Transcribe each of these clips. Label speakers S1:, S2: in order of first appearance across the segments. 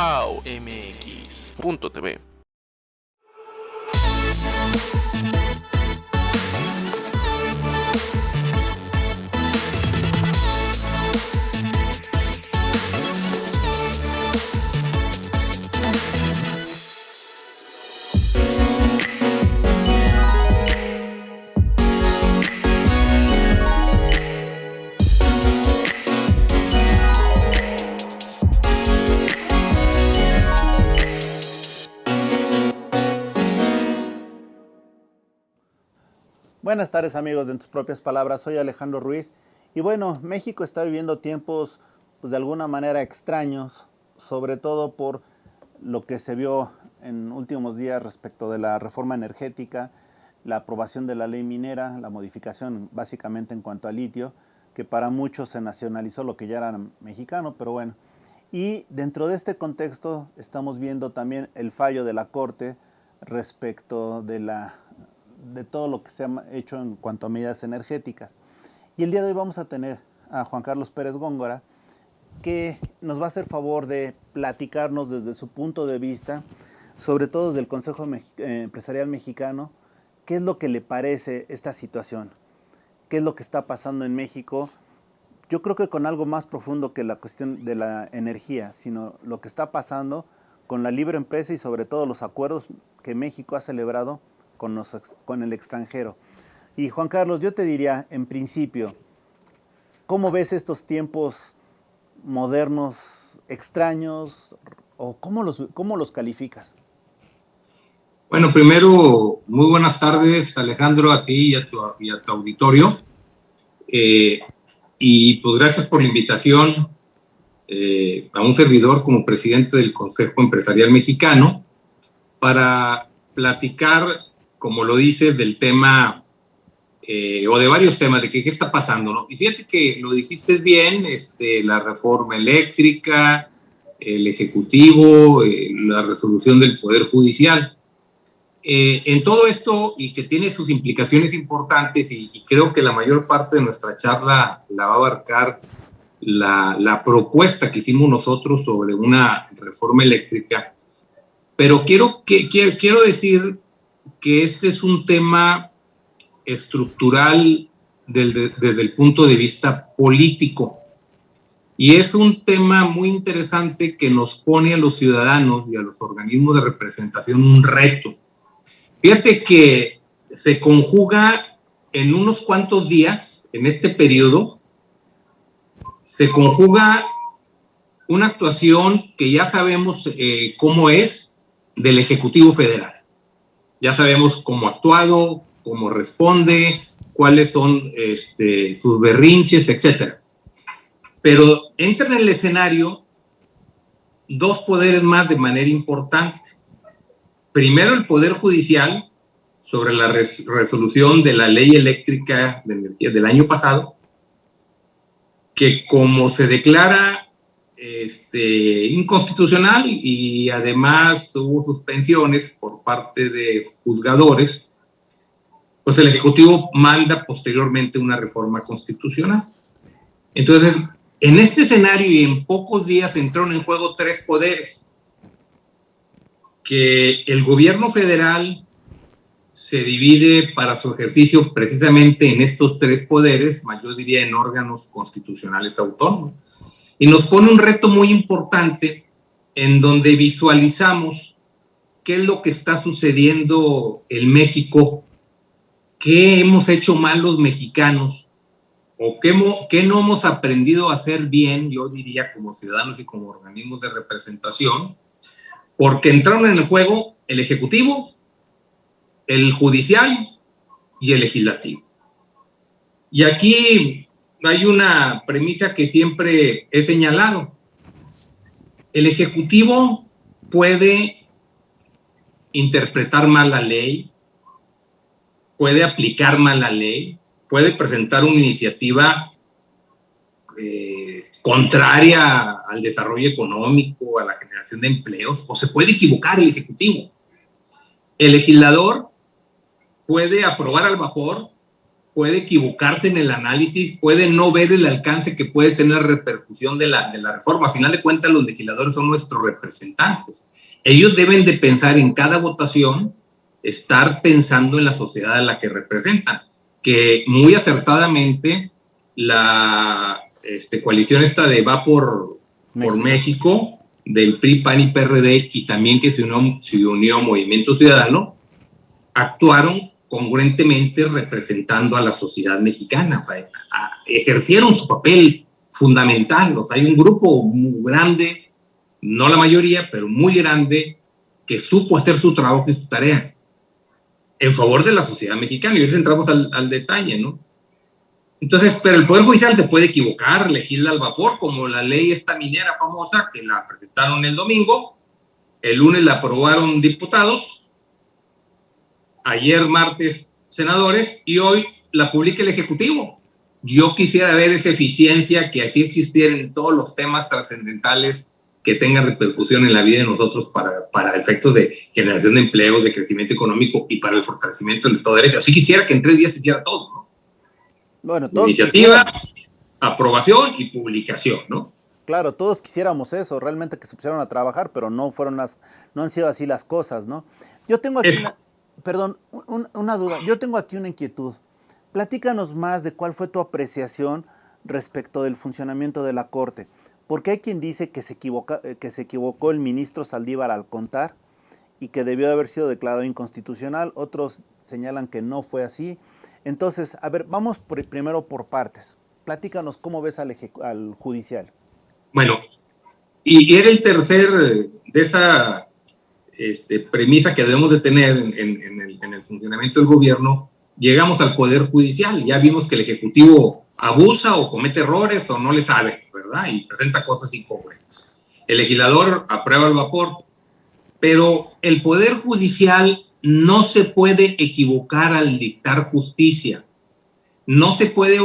S1: wowmx.tv.
S2: Buenas tardes amigos de En Tus Propias Palabras, soy Alejandro Ruiz y bueno, México está viviendo tiempos pues, de alguna manera extraños, sobre todo por lo que se vio en últimos días respecto de la reforma energética, la aprobación de la ley minera, la modificación básicamente en cuanto a litio, que para muchos se nacionalizó lo que ya era mexicano, pero bueno. Y dentro de este contexto estamos viendo también el fallo de la Corte respecto de todo lo que se ha hecho en cuanto a medidas energéticas. Y el día de hoy vamos a tener a Juan Carlos Pérez Góngora, que nos va a hacer favor de platicarnos desde su punto de vista, sobre todo desde el Consejo Empresarial Mexicano, qué es lo que le parece esta situación, qué es lo que está pasando en México. Yo creo que con algo más profundo que la cuestión de la energía, sino lo que está pasando con la libre empresa y sobre todo los acuerdos que México ha celebrado con el extranjero. Y Juan Carlos, yo te diría, en principio, ¿cómo ves estos tiempos modernos, extraños, o cómo los calificas?
S3: Bueno, primero, muy buenas tardes, Alejandro, a ti y a tu auditorio. Y pues gracias por la invitación a un servidor como presidente del Consejo Empresarial Mexicano para platicar, como lo dices, del tema o de varios temas, de qué está pasando, ¿no? Y fíjate que lo dijiste bien, la reforma eléctrica, el Ejecutivo, la resolución del Poder Judicial. En todo esto, y que tiene sus implicaciones importantes, y creo que la mayor parte de nuestra charla la va a abarcar la propuesta que hicimos nosotros sobre una reforma eléctrica, pero quiero decir que este es un tema estructural desde el punto de vista político, y es un tema muy interesante que nos pone a los ciudadanos y a los organismos de representación un reto. Fíjate que se conjuga en unos cuantos días, en este periodo, se conjuga una actuación que ya sabemos cómo es del Ejecutivo Federal. Ya sabemos cómo ha actuado, cómo responde, cuáles son sus berrinches, etc. Pero entran en el escenario dos poderes más de manera importante. Primero, el Poder Judicial, sobre la resolución de la Ley Eléctrica de Energía del año pasado, que como se declara inconstitucional y además hubo suspensiones por parte de juzgadores, pues el Ejecutivo manda posteriormente una reforma constitucional. Entonces, en este escenario y en pocos días entraron en juego tres poderes. Que el gobierno federal se divide para su ejercicio precisamente en estos tres poderes, más yo diría en órganos constitucionales autónomos. Y nos pone un reto muy importante en donde visualizamos qué es lo que está sucediendo en México, qué hemos hecho mal los mexicanos, o qué no hemos aprendido a hacer bien, yo diría, como ciudadanos y como organismos de representación, porque entraron en el juego el Ejecutivo, el Judicial y el Legislativo. Y aquí hay una premisa que siempre he señalado. El Ejecutivo puede interpretar mal la ley, puede aplicar mal la ley, puede presentar una iniciativa contraria al desarrollo económico, a la generación de empleos, o se puede equivocar el Ejecutivo. El legislador puede aprobar al vapor puede equivocarse en el análisis, puede no ver el alcance que puede tener repercusión de la reforma. A final de cuentas, los legisladores son nuestros representantes. Ellos deben de pensar en cada votación, estar pensando en la sociedad a la que representan, que muy acertadamente la coalición esta de Va por México, del PRI, PAN y PRD, y también que se unió Movimiento Ciudadano, actuaron congruentemente representando a la sociedad mexicana. O sea, ejercieron su papel fundamental. O sea, hay un grupo muy grande, no la mayoría, pero muy grande, que supo hacer su trabajo y su tarea en favor de la sociedad mexicana. Y ahorita entramos al detalle, ¿no? Entonces, pero el Poder Judicial se puede equivocar, legisla al vapor, como la ley esta minera famosa que la presentaron el domingo, el lunes la aprobaron diputados, ayer martes senadores, y hoy la publica el Ejecutivo. Yo quisiera ver esa eficiencia que así existiera en todos los temas trascendentales que tengan repercusión en la vida de nosotros para efectos de generación de empleo, de crecimiento económico y para el fortalecimiento del Estado de Derecho. Así quisiera que en 3 días se hiciera todo, ¿no?
S2: Bueno, todos
S3: iniciativa, aprobación y publicación, ¿no?
S2: Claro, todos quisiéramos eso, realmente que se pusieron a trabajar, pero no han sido así las cosas, ¿no? Yo tengo aquí una duda, yo tengo aquí una inquietud. Platícanos más de cuál fue tu apreciación respecto del funcionamiento de la Corte, porque hay quien dice que se equivocó el ministro Saldívar al contar y que debió de haber sido declarado inconstitucional, otros señalan que no fue así. Entonces, a ver, vamos primero por partes. Platícanos cómo ves al judicial.
S3: Bueno, y era el tercer de esa premisa que debemos de tener en el funcionamiento del gobierno. Llegamos al Poder Judicial, ya vimos que el Ejecutivo abusa o comete errores o no le sabe, ¿verdad? Y presenta cosas incongruentes. El legislador aprueba el vapor, pero el Poder Judicial no se puede equivocar al dictar justicia. No se puede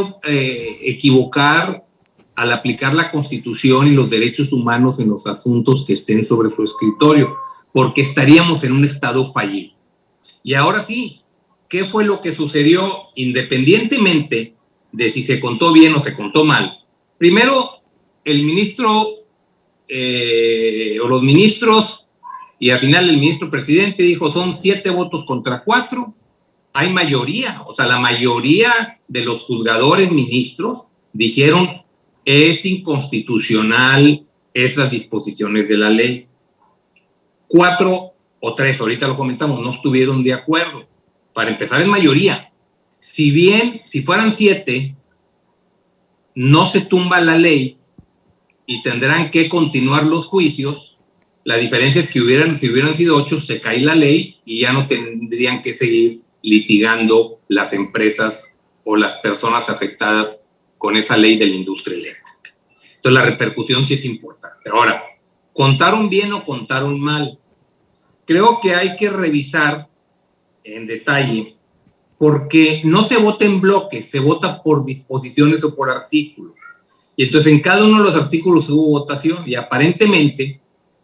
S3: equivocar al aplicar la Constitución y los derechos humanos en los asuntos que estén sobre su escritorio, porque estaríamos en un estado fallido. Y ahora sí, ¿qué fue lo que sucedió independientemente de si se contó bien o se contó mal? Primero, el ministro o los ministros, y al final el ministro presidente dijo, son 7 votos contra 4, hay mayoría, o sea, la mayoría de los juzgadores ministros dijeron, es inconstitucional esas disposiciones de la ley. 4 o 3, ahorita lo comentamos, no estuvieron de acuerdo. Para empezar, es mayoría. Si fueran 7, no se tumba la ley y tendrán que continuar los juicios. La diferencia es que si hubieran sido 8, se cae la ley y ya no tendrían que seguir litigando las empresas o las personas afectadas con esa ley de la industria eléctrica. Entonces, la repercusión sí es importante. Ahora, ¿contaron bien o contaron mal? Creo que hay que revisar en detalle, porque no se vota en bloque, se vota por disposiciones o por artículos. Y entonces en cada uno de los artículos hubo votación y aparentemente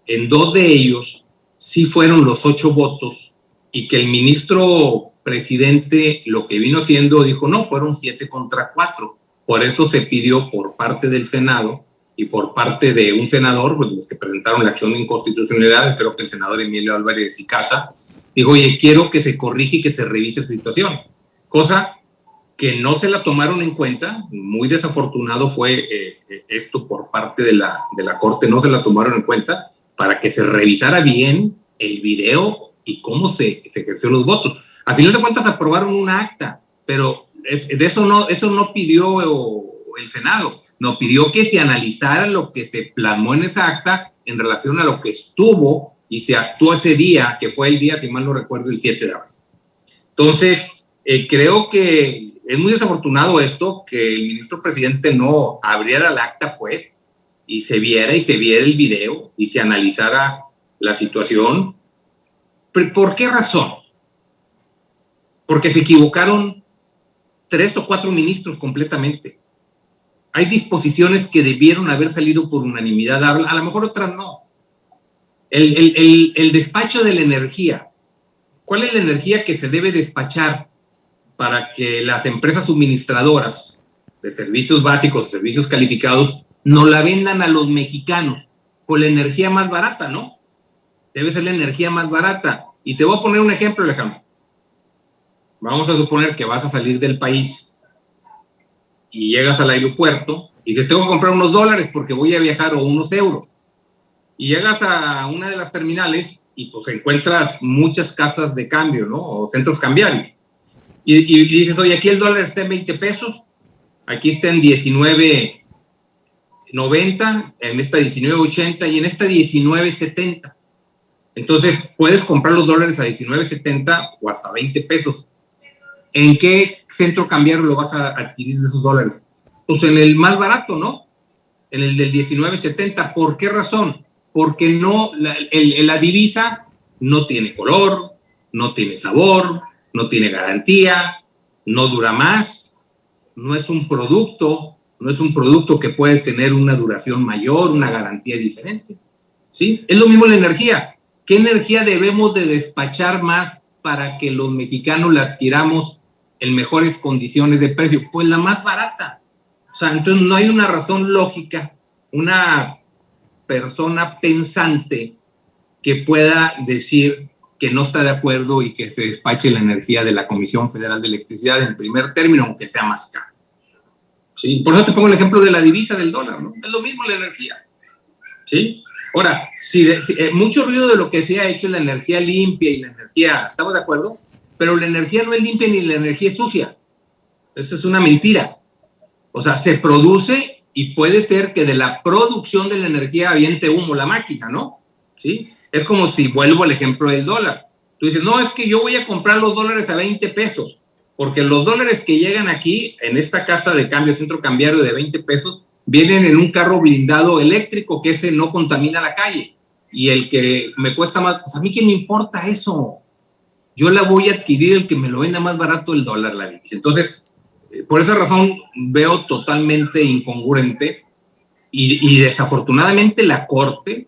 S3: en 2 de ellos sí fueron los 8 votos y que el ministro presidente lo que vino haciendo dijo, no, fueron 7 contra 4. Por eso se pidió por parte del Senado y por parte de un senador, pues los que presentaron la acción de inconstitucionalidad, creo que el senador Emilio Álvarez y Casa, dijo, oye, quiero que se corrija y que se revise esa situación. Cosa que no se la tomaron en cuenta, muy desafortunado fue esto por parte de la Corte, no se la tomaron en cuenta para que se revisara bien el video y cómo se ejerció los votos. A final de cuentas aprobaron un acta, pero eso no pidió el Senado, no pidió que se analizara lo que se plasmó en esa acta en relación a lo que estuvo y se actuó ese día, que fue el día, si mal no recuerdo, el 7 de abril. Entonces, creo que es muy desafortunado esto, que el ministro presidente no abriera el acta, pues, y se viera el video y se analizara la situación. ¿Por qué razón? Porque se equivocaron 3 o 4 ministros completamente. Hay disposiciones que debieron haber salido por unanimidad, a lo mejor otras no. El despacho de la energía. ¿Cuál es la energía que se debe despachar para que las empresas suministradoras de servicios básicos, servicios calificados, nos la vendan a los mexicanos con la energía más barata, ¿no? Debe ser la energía más barata. Y te voy a poner un ejemplo, Alejandro. Vamos a suponer que vas a salir del país y llegas al aeropuerto y dices, tengo que comprar unos dólares porque voy a viajar, o unos euros. Y llegas a una de las terminales y pues encuentras muchas casas de cambio, ¿no? O centros cambiarios. Y dices, oye, aquí el dólar está en 20 pesos, aquí está en 19.90, en esta 19.80 y en esta 19.70. Entonces, puedes comprar los dólares a 19.70 o hasta 20 pesos. ¿En qué centro cambiario lo vas a adquirir esos dólares? Pues en el más barato, ¿no? En el del 19.70. ¿Por qué razón? Porque no, la divisa no tiene color, no tiene sabor, no tiene garantía, no dura más, no es un producto que puede tener una duración mayor, una garantía diferente, ¿sí? Es lo mismo la energía. ¿Qué energía debemos de despachar más para que los mexicanos la adquiramos en mejores condiciones de precio? Pues la más barata. O sea, entonces no hay una razón lógica, una persona pensante que pueda decir que no está de acuerdo y que se despache la energía de la Comisión Federal de Electricidad en primer término, aunque sea más caro. ¿Sí? Por eso te pongo el ejemplo de la divisa del dólar, ¿no? Es lo mismo la energía. ¿Sí? Ahora, mucho ruido de lo que se ha hecho es la energía limpia y la energía, ¿estamos de acuerdo? Pero la energía no es limpia ni la energía es sucia. Eso es una mentira. O sea, se produce y puede ser que de la producción de la energía aviente humo la máquina, ¿no? ¿Sí? Es como si vuelvo al ejemplo del dólar. Tú dices, no, es que yo voy a comprar los dólares a 20 pesos, porque los dólares que llegan aquí, en esta casa de cambio, centro cambiario de 20 pesos, vienen en un carro blindado eléctrico que ese no contamina la calle. Y el que me cuesta más, pues a mí qué me importa eso. Yo la voy a adquirir el que me lo venda más barato el dólar, la divisa. Entonces, por esa razón veo totalmente incongruente y desafortunadamente la Corte,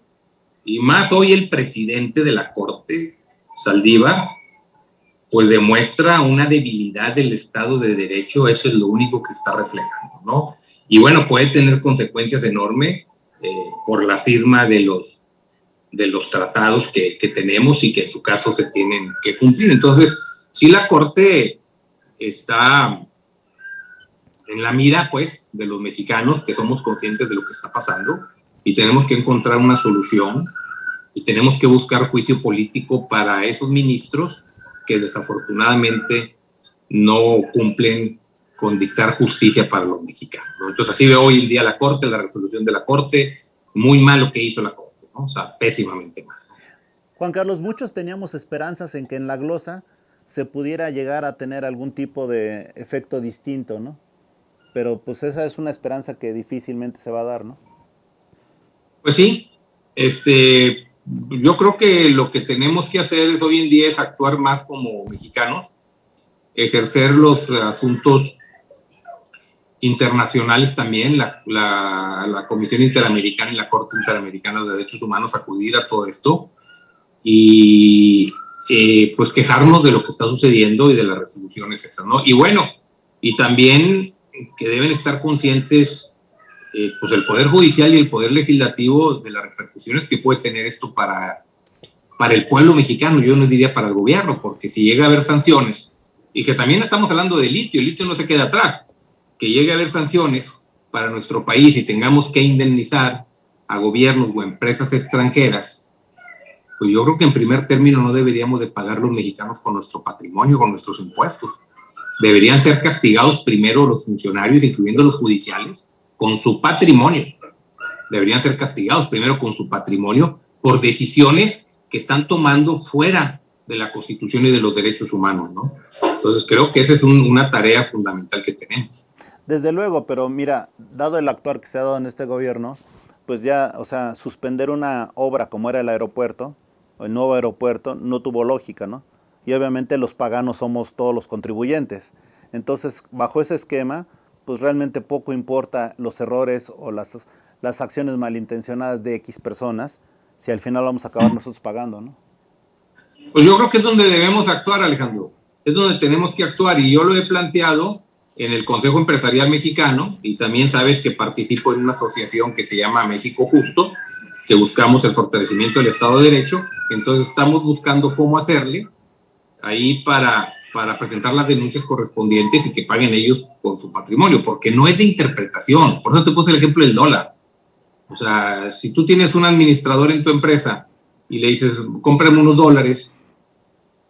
S3: y más hoy el presidente de la Corte, Saldívar, pues demuestra una debilidad del Estado de Derecho. Eso es lo único que está reflejando, ¿no? Y bueno, puede tener consecuencias enormes por la firma de los tratados que tenemos y que en su caso se tienen que cumplir. Entonces, sí, la Corte está en la mira, pues, de los mexicanos, que somos conscientes de lo que está pasando y tenemos que encontrar una solución y tenemos que buscar juicio político para esos ministros que desafortunadamente no cumplen con dictar justicia para los mexicanos, ¿no? Entonces, así veo hoy en día la Corte, la resolución de la Corte, muy mal lo que hizo la Corte, ¿no? O sea, pésimamente mal.
S2: Juan Carlos, muchos teníamos esperanzas en que en la glosa se pudiera llegar a tener algún tipo de efecto distinto, ¿no? Pero pues esa es una esperanza que difícilmente se va a dar, ¿no?
S3: Pues sí, yo creo que lo que tenemos que hacer es hoy en día es actuar más como mexicanos, ejercer los asuntos internacionales también, la Comisión Interamericana y la Corte Interamericana de Derechos Humanos, acudir a todo esto y pues quejarnos de lo que está sucediendo y de las resoluciones esas, ¿no? Y bueno, y también que deben estar conscientes pues el Poder Judicial y el Poder Legislativo de las repercusiones que puede tener esto para el pueblo mexicano, yo no diría para el gobierno, porque si llega a haber sanciones, y que también estamos hablando de litio, el litio no se queda atrás, que llegue a haber sanciones para nuestro país y tengamos que indemnizar a gobiernos o empresas extranjeras, pues yo creo que en primer término no deberíamos de pagar los mexicanos con nuestro patrimonio, con nuestros impuestos. Deberían ser castigados primero los funcionarios, incluyendo los judiciales, con su patrimonio. Deberían ser castigados primero con su patrimonio por decisiones que están tomando fuera de la Constitución y de los derechos humanos, ¿no? Entonces creo que esa es una tarea fundamental que tenemos.
S2: Desde luego, pero mira, dado el actuar que se ha dado en este gobierno, pues ya, o sea, suspender una obra como era el aeropuerto, el nuevo aeropuerto, no tuvo lógica, ¿no? Y obviamente los paganos somos todos los contribuyentes. Entonces, bajo ese esquema, pues realmente poco importa los errores o las acciones malintencionadas de X personas, si al final vamos a acabar nosotros pagando, ¿no?
S3: Pues yo creo que es donde debemos actuar, Alejandro. es donde tenemos que actuar, y yo lo he planteado en el Consejo Empresarial Mexicano, y también sabes que participo en una asociación que se llama México Justo, que buscamos el fortalecimiento del Estado de Derecho. Entonces estamos buscando cómo hacerle ahí para presentar las denuncias correspondientes y que paguen ellos con su patrimonio, porque no es de interpretación. Por eso te puse el ejemplo del dólar. O sea, si tú tienes un administrador en tu empresa y le dices, cómprame unos dólares,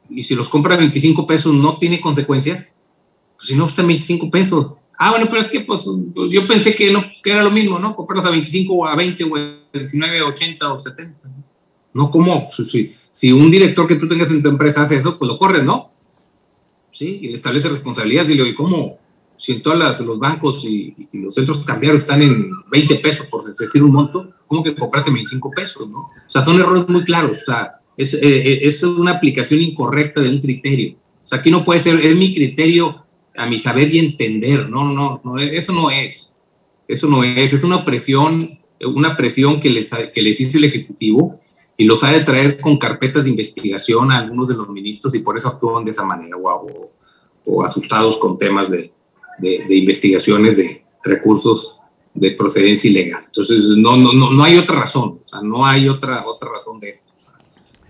S3: y si los compra a 25 pesos, ¿no tiene consecuencias? Pues si no, están 25 pesos. Ah, bueno, pero es que pues yo pensé que, no, que era lo mismo, ¿no? Comprarlos a 25 o a 20 o a 19, 80 o 70. No, ¿cómo? Si un director que tú tengas en tu empresa hace eso, pues lo corres, ¿no? Sí, y le establece responsabilidades. Y le digo, ¿cómo? Si en todos los bancos y los centros cambiarios están en 20 pesos, por decir un monto, ¿cómo que comprarse 25 pesos, no? O sea, son errores muy claros. O sea, es una aplicación incorrecta de un criterio. O sea, aquí no puede ser, es mi criterio a mi saber y entender. No, eso no es. Eso no es una presión que les hizo el Ejecutivo, y los ha de traer con carpetas de investigación a algunos de los ministros, y por eso actúan de esa manera, o asustados con temas de investigaciones de recursos de procedencia ilegal. Entonces, no hay otra razón. O sea, no hay otra razón de esto.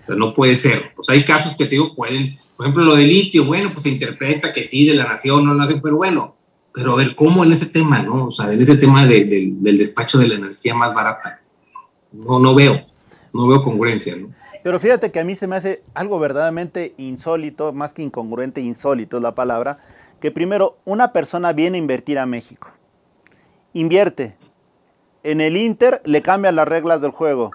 S3: O sea, no puede ser. O sea, hay casos que te digo, pueden, por ejemplo, lo de litio, bueno, pues se interpreta que sí, de la nación, no nación, pero bueno, pero a ver, ¿cómo en ese tema, no? O sea, en ese tema del despacho de la energía más barata, no veo congruencia, ¿no?
S2: Pero fíjate que a mí se me hace algo verdaderamente insólito, más que incongruente, insólito es la palabra, que primero una persona viene a invertir a México, invierte, en el Inter le cambian las reglas del juego,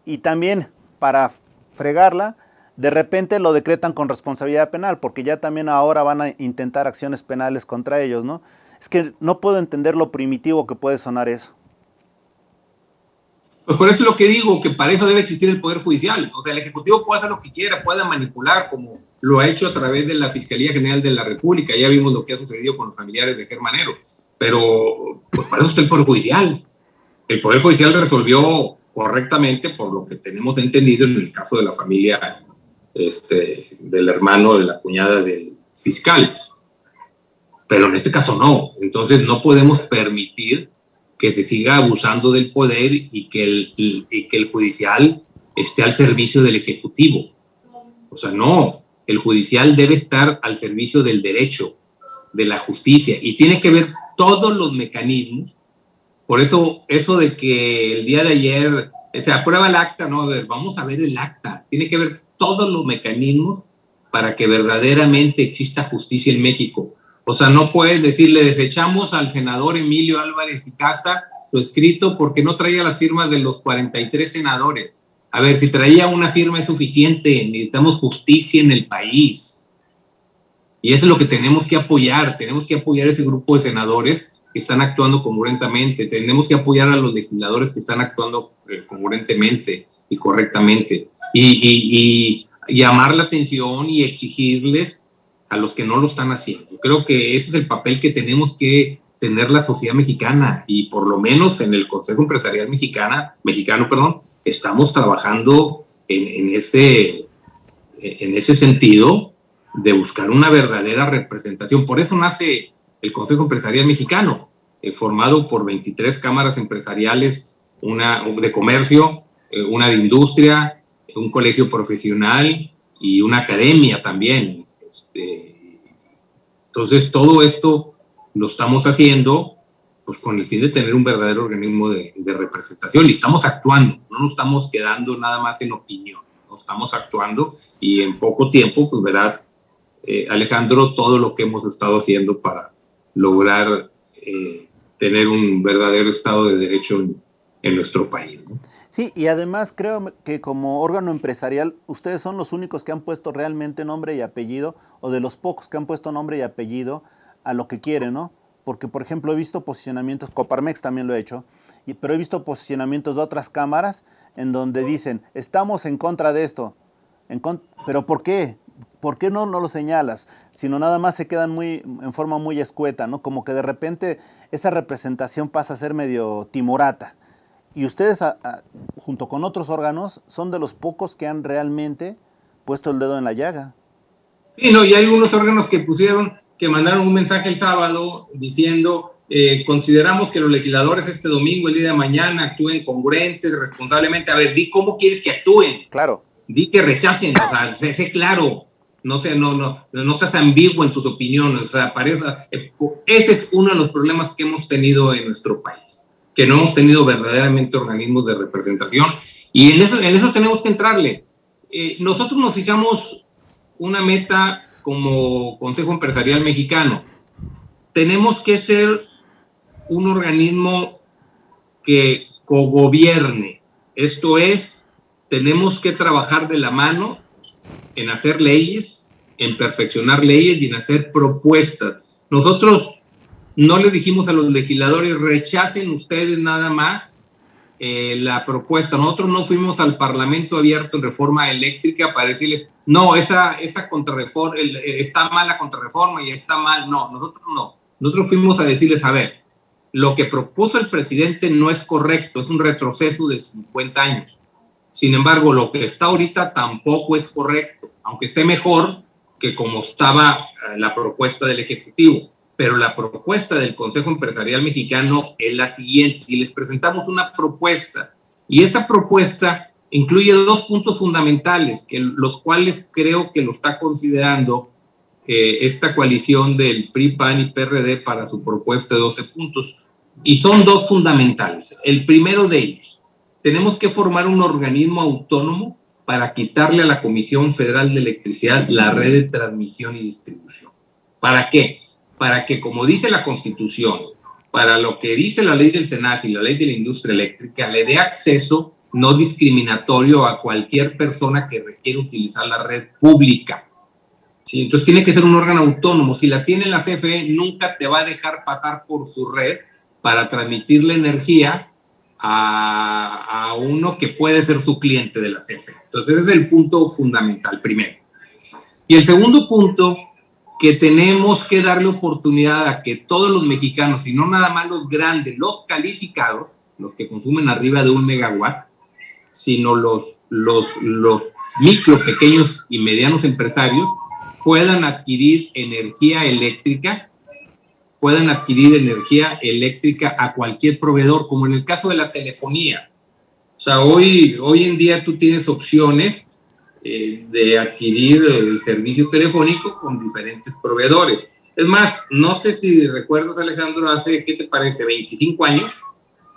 S2: y también para fregarla, de repente lo decretan con responsabilidad penal, porque ya también ahora van a intentar acciones penales contra ellos, ¿no? Es que no puedo entender lo primitivo que puede sonar eso.
S3: Pues por eso es lo que digo, que para eso debe existir el Poder Judicial. O sea, el Ejecutivo puede hacer lo que quiera, puede manipular, como lo ha hecho a través de la Fiscalía General de la República. Ya vimos lo que ha sucedido con los familiares de Germanero. Pero, pues para eso está el Poder Judicial. El Poder Judicial resolvió correctamente, por lo que tenemos entendido en el caso de la familia del hermano de la cuñada del fiscal. Pero en este caso no. Entonces no podemos permitir que se siga abusando del poder y que el judicial esté al servicio del ejecutivo. O sea, no, el judicial debe estar al servicio del derecho, de la justicia, y tiene que ver todos los mecanismos. Por eso de que el día de ayer se aprueba el acta, no, a ver, vamos a ver el acta, tiene que ver todos los mecanismos para que verdaderamente exista justicia en México. O sea, no puedes decirle, desechamos al senador Emilio Álvarez y Casa su escrito porque no traía las firmas de los 43 senadores. A ver, si traía una firma es suficiente, necesitamos justicia en el país. Y eso es lo que tenemos que apoyar a ese grupo de senadores que están actuando congruentemente, tenemos que apoyar a los legisladores que están actuando congruentemente y correctamente, y llamar la atención y exigirles a los que no lo están haciendo. Creo que ese es el papel que tenemos que tener la sociedad mexicana, y por lo menos en el Consejo Empresarial Mexicano, estamos trabajando en ese sentido de buscar una verdadera representación. Por eso nace el Consejo Empresarial Mexicano, formado por 23 cámaras empresariales, una de comercio, una de industria, un colegio profesional y una academia también. Entonces, todo esto lo estamos haciendo pues con el fin de tener un verdadero organismo de representación, y estamos actuando, no nos estamos quedando nada más en opinión, no estamos actuando, y en poco tiempo pues verás, Alejandro, todo lo que hemos estado haciendo para lograr tener un verdadero Estado de Derecho en nuestro país, ¿no?
S2: Sí, y además creo que como órgano empresarial, ustedes son los únicos que han puesto realmente nombre y apellido, o de los pocos que han puesto nombre y apellido a lo que quieren, ¿no? Porque, por ejemplo, he visto posicionamientos, Coparmex también lo he hecho, pero he visto posicionamientos de otras cámaras en donde dicen, estamos en contra de esto. ¿Pero por qué? ¿Por qué no lo señalas? Sino nada más se quedan en forma muy escueta, ¿no? Como que de repente esa representación pasa a ser medio timorata. Y ustedes, junto con otros órganos, son de los pocos que han realmente puesto el dedo en la llaga.
S3: Sí, no, y hay algunos órganos que mandaron un mensaje el sábado diciendo, consideramos que los legisladores este domingo, el día de mañana, actúen congruentes, responsablemente. A ver, di cómo quieres que actúen.
S2: Claro.
S3: Di que rechacen, o sea, sé claro. No seas ambiguo en tus opiniones. O sea, ese es uno de los problemas que hemos tenido en nuestro país, que no hemos tenido verdaderamente organismos de representación, y en eso tenemos que entrarle. Nosotros nos fijamos una meta como Consejo Empresarial Mexicano. Tenemos que ser un organismo que cogobierne. Esto es, tenemos que trabajar de la mano en hacer leyes, en perfeccionar leyes y en hacer propuestas. Nosotros no le dijimos a los legisladores, rechacen ustedes nada más la propuesta. Nosotros no fuimos al Parlamento Abierto en reforma eléctrica para decirles, no, esa contrarreforma, está mal la contrarreforma y está mal. No, nosotros no. Nosotros fuimos a decirles, a ver, lo que propuso el presidente no es correcto, es un retroceso de 50 años. Sin embargo, lo que está ahorita tampoco es correcto, aunque esté mejor que como estaba la propuesta del Ejecutivo. Pero la propuesta del Consejo Empresarial Mexicano es la siguiente, y les presentamos una propuesta, y esa propuesta incluye 2 puntos fundamentales, los cuales creo que lo está considerando esta coalición del PRI, PAN y PRD para su propuesta de 12 puntos, y son 2 fundamentales. El primero de ellos, tenemos que formar un organismo autónomo para quitarle a la Comisión Federal de Electricidad la red de transmisión y distribución. ¿Para qué? Para que, como dice la Constitución, para lo que dice la ley del SENACE y la ley de la industria eléctrica, le dé acceso no discriminatorio a cualquier persona que requiera utilizar la red pública. ¿Sí? Entonces tiene que ser un órgano autónomo. Si la tiene la CFE, nunca te va a dejar pasar por su red para transmitirle energía a uno que puede ser su cliente de la CFE. Entonces ese es el punto fundamental, primero. Y el segundo punto, que tenemos que darle oportunidad a que todos los mexicanos, y no nada más los grandes, los calificados, los que consumen arriba de 1 megawatt, sino los micro, pequeños y medianos empresarios, puedan adquirir energía eléctrica a cualquier proveedor, como en el caso de la telefonía. O sea, hoy en día tú tienes opciones de adquirir el servicio telefónico con diferentes proveedores. Es más, no sé si recuerdas, Alejandro, hace, ¿qué te parece? 25 años,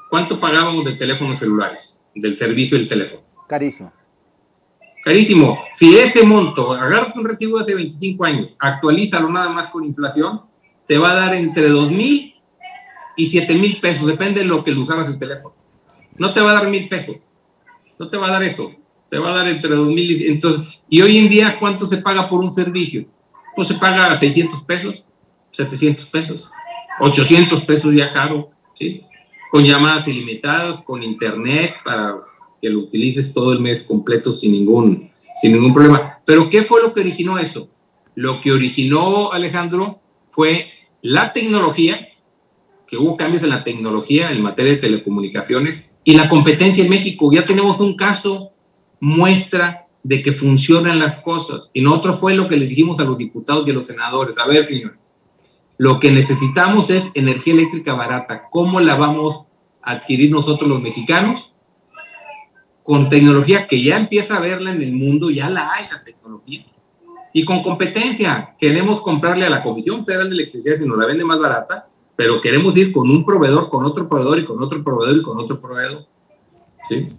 S3: ¿cuánto pagábamos de teléfonos celulares, del servicio del teléfono?
S2: Carísimo.
S3: Carísimo. Si ese monto, agarras un recibo de hace 25 años, actualízalo nada más con inflación, te va a dar entre 2,000 y 7,000 pesos, depende de lo que le usabas el teléfono. No te va a dar 1,000 pesos, no te va a dar eso. Te va a dar entre 2,000 y entonces, y hoy en día, ¿cuánto se paga por un servicio? Pues se paga 600 pesos, 700 pesos, 800 pesos ya caro, ¿sí? Con llamadas ilimitadas, con internet, para que lo utilices todo el mes completo sin ningún problema. Pero ¿qué fue lo que originó eso? Lo que originó, Alejandro, fue la tecnología, que hubo cambios en la tecnología en materia de telecomunicaciones, y la competencia en México. Ya tenemos un caso muestra de que funcionan las cosas, y nosotros fue lo que le dijimos a los diputados y a los senadores. A ver, señores, lo que necesitamos es energía eléctrica barata. ¿Cómo la vamos a adquirir nosotros los mexicanos? Con tecnología que ya empieza a verla en el mundo, ya la hay la tecnología, y con competencia. Queremos comprarle a la Comisión Federal de Electricidad si nos la vende más barata, pero queremos ir con un proveedor, con otro proveedor y con otro proveedor y con otro proveedor, ¿sí?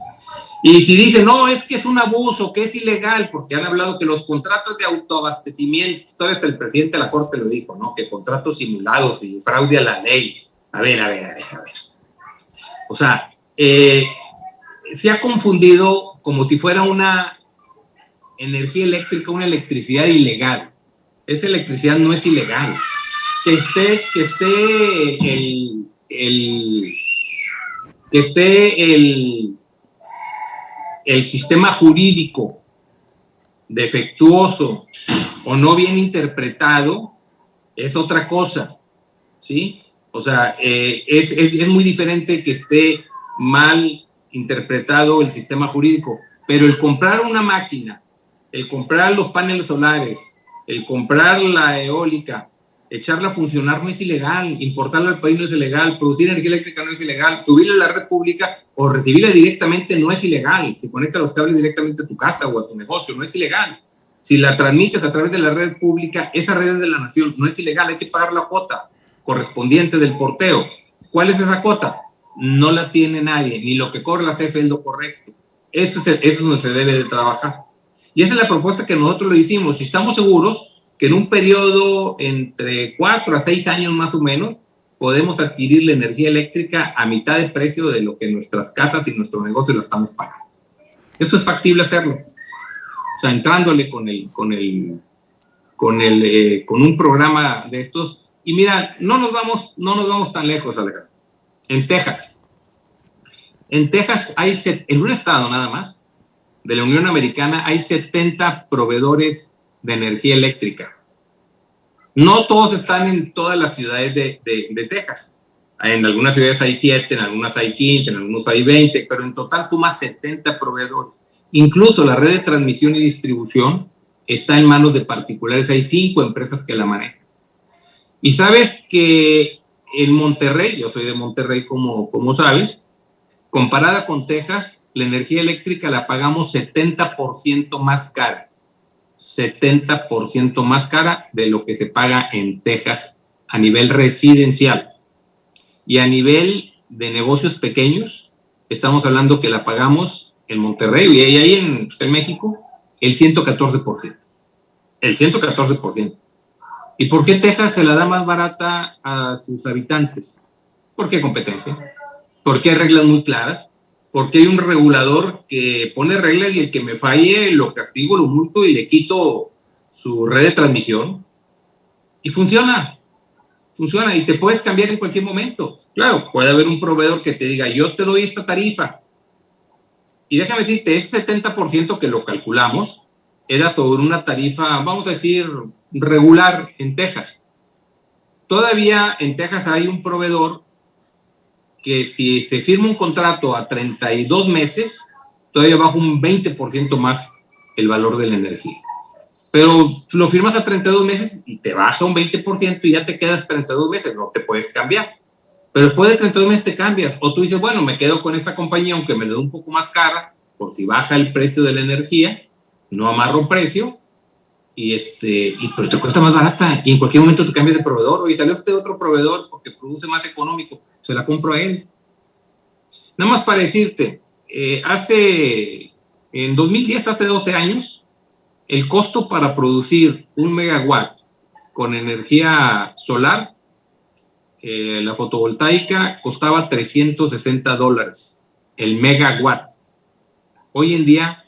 S3: Y si dicen, no, es que es un abuso, que es ilegal, porque han hablado que los contratos de autoabastecimiento, todavía hasta el presidente de la Corte lo dijo, ¿no? Que contratos simulados y fraude a la ley. A ver. O sea, se ha confundido como si fuera una energía eléctrica, una electricidad ilegal. Esa electricidad no es ilegal. Que esté el sistema jurídico defectuoso o no bien interpretado es otra cosa, ¿sí? O sea, es muy diferente que esté mal interpretado el sistema jurídico, pero el comprar una máquina, el comprar los paneles solares, el comprar la eólica, echarla a funcionar no es ilegal, importarla al país no es ilegal, producir energía eléctrica no es ilegal, subirla a la red pública o recibirla directamente no es ilegal. Si conectas los cables directamente a tu casa o a tu negocio, no es ilegal. Si la transmites a través de la red pública, esa red es de la nación, no es ilegal, hay que pagar la cuota correspondiente del porteo. ¿Cuál es esa cuota? No la tiene nadie, ni lo que cobra la CFE es lo correcto. Eso es donde se debe de trabajar. Y esa es la propuesta que nosotros le hicimos. Si estamos seguros que en un periodo entre 4 a 6 años más o menos, podemos adquirir la energía eléctrica a mitad de precio de lo que nuestras casas y nuestro negocio lo estamos pagando. Eso es factible hacerlo. O sea, entrándole con un programa de estos. Y mira, no nos vamos tan lejos, Alejandro. En Texas hay, en un estado nada más, de la Unión Americana, hay 70 proveedores de energía eléctrica. No todos están en todas las ciudades de Texas. En algunas ciudades hay 7, en algunas hay 15, en algunos hay 20, pero en total suma 70 proveedores. Incluso la red de transmisión y distribución está en manos de particulares. Hay 5 empresas que la manejan. Y sabes que en Monterrey, yo soy de Monterrey como sabes, comparada con Texas, la energía eléctrica la pagamos 70% más cara. 70% más cara de lo que se paga en Texas a nivel residencial. Y a nivel de negocios pequeños, estamos hablando que la pagamos en Monterrey y ahí en México, el 114%. El 114%. ¿Y por qué Texas se la da más barata a sus habitantes? Porque hay competencia, porque hay reglas muy claras, porque hay un regulador que pone reglas y el que me falle lo castigo, lo multo y le quito su red de transmisión. Y funciona y te puedes cambiar en cualquier momento. Claro, puede haber un proveedor que te diga, yo te doy esta tarifa. Y déjame decirte, ese 70% que lo calculamos era sobre una tarifa, vamos a decir, regular en Texas. Todavía en Texas hay un proveedor que si se firma un contrato a 32 meses, todavía baja un 20% más el valor de la energía. Pero lo firmas a 32 meses y te baja un 20% y ya te quedas 32 meses, no te puedes cambiar. Pero después de 32 meses te cambias. O tú dices, bueno, me quedo con esta compañía aunque me dé un poco más cara, por si baja el precio de la energía, no amarro precio, pero te cuesta más barata y en cualquier momento te cambias de proveedor. Oye, salió usted otro proveedor porque produce más económico, se la compro a él. Nada más para decirte, en 2010, hace 12 años, el costo para producir 1 megawatt con energía solar, la fotovoltaica, costaba $360 el megawatt. Hoy en día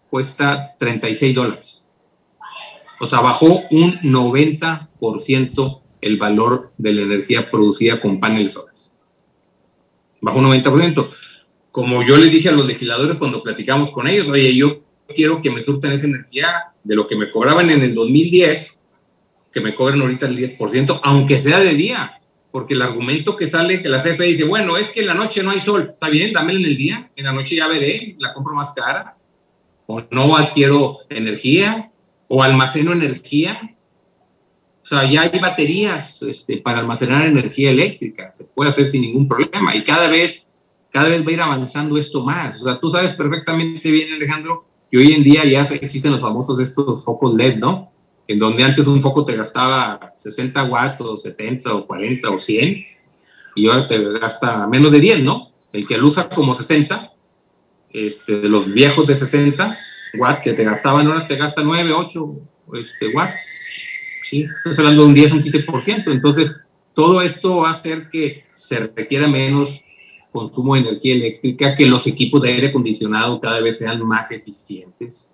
S3: cuesta $36. O sea, bajó un 90% el valor de la energía producida con paneles solares. Bajó un 90%. Como yo les dije a los legisladores cuando platicamos con ellos, oye, yo quiero que me surtan esa energía de lo que me cobraban en el 2010, que me cobren ahorita el 10%, aunque sea de día. Porque el argumento que sale, que la CFE dice, bueno, es que en la noche no hay sol. Está bien, dámelo en el día. En la noche ya veré, la compro más cara. O no adquiero energía, o almaceno energía. O sea, ya hay baterías para almacenar energía eléctrica. Se puede hacer sin ningún problema. Y cada vez va a ir avanzando esto más. O sea, tú sabes perfectamente bien, Alejandro, que hoy en día ya existen los famosos estos focos LED, ¿no? En donde antes un foco te gastaba 60 watts, o 70, o 40, o 100, y ahora te gasta menos de 10, ¿no? El que lo usa como 60, de los viejos de 60 watts que te gastaban, ahora te gasta 9, 8 watts. Sí, estás hablando de un 10, un 15%. Entonces, todo esto va a hacer que se requiera menos consumo de energía eléctrica, que los equipos de aire acondicionado cada vez sean más eficientes,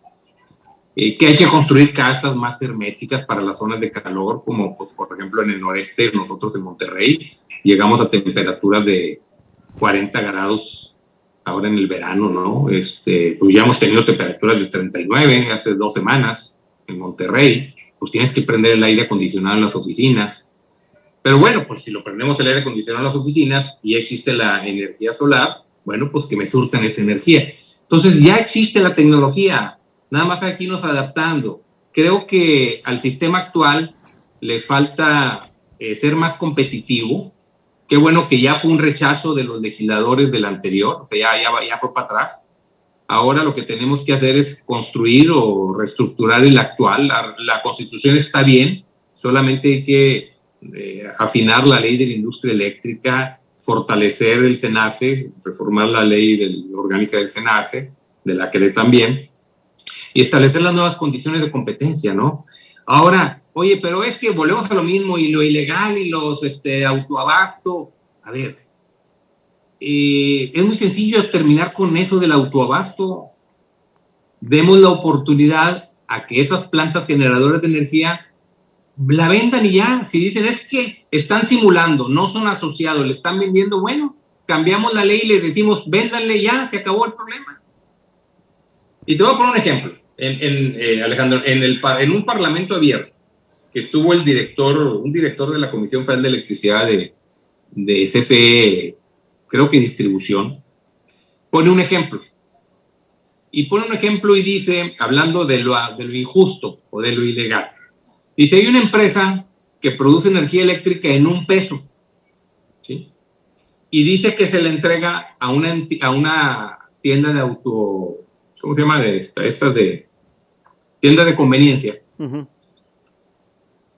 S3: que hay que construir casas más herméticas para las zonas de calor, como pues, por ejemplo en el noreste, nosotros en Monterrey, llegamos a temperaturas de 40 grados ahora en el verano, ¿no? Pues ya hemos tenido temperaturas de 39 hace 2 semanas en Monterrey. Pues tienes que prender el aire acondicionado en las oficinas. Pero bueno, pues si lo prendemos el aire acondicionado en las oficinas y existe la energía solar, bueno, pues que me surtan esa energía. Entonces ya existe la tecnología, nada más hay que irnos adaptando. creo que al sistema actual le falta ser más competitivo. Qué bueno que ya fue un rechazo de los legisladores del anterior, o sea, ya fue para atrás. Ahora lo que tenemos que hacer es construir o reestructurar el actual. La Constitución está bien, solamente hay que afinar la ley de la industria eléctrica, fortalecer el SENACE, reformar la ley orgánica del SENACE, de la CRE también, y establecer las nuevas condiciones de competencia, ¿no? Ahora, oye, pero es que volvemos a lo mismo, y lo ilegal y los autoabasto. A ver, es muy sencillo terminar con eso del autoabasto. Demos la oportunidad a que esas plantas generadoras de energía la vendan y ya. Si dicen es que están simulando, no son asociados, le están vendiendo, bueno, cambiamos la ley y les decimos véndanle ya, se acabó el problema. Y te voy a poner un ejemplo, Alejandro, en un parlamento abierto, que estuvo un director de la Comisión Federal de Electricidad de CFE, creo que distribución, pone un ejemplo. Y pone un ejemplo y dice, hablando de lo injusto o de lo ilegal, dice, hay una empresa que produce energía eléctrica en $1, ¿sí? Y dice que se le entrega a una tienda de auto, ¿cómo se llama? Estas de tienda de conveniencia. Uh-huh.